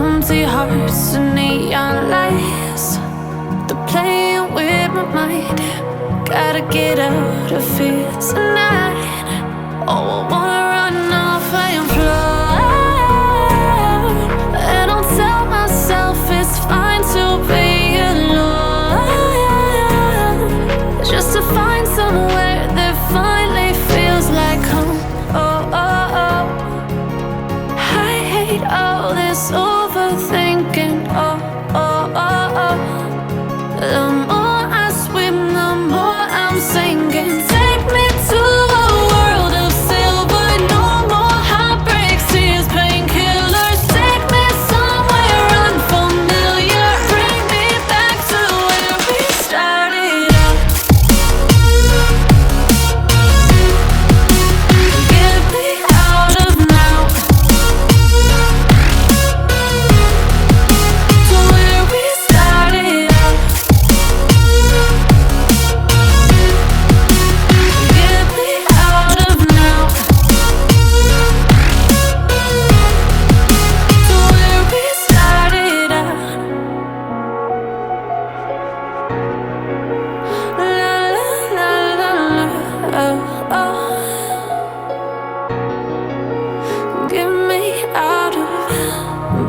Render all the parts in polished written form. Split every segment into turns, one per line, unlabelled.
empty hearts and neon lights. They're playing with my mind. Gotta get out of here tonight. Oh, I wanna run off and fly. And I'll tell myself it's fine to be alone, just to find somewhere that finally feels like home. Oh, oh, oh. I hate all this overthinking. Oh, oh, oh, oh. The more I swim, the more I'm sinking. Take me to a world of silver. No more heartbreaks, tears, painkillers. Take me somewhere unfamiliar. Bring me back to where we started out. Get me out of now, to where we started out. Get me out of now, to where we started out. La la la la la, oh, oh. Get me out of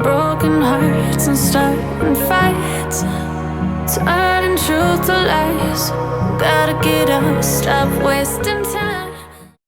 broken hearts and starting fights, turning truth to lies. Gotta get up, stop wasting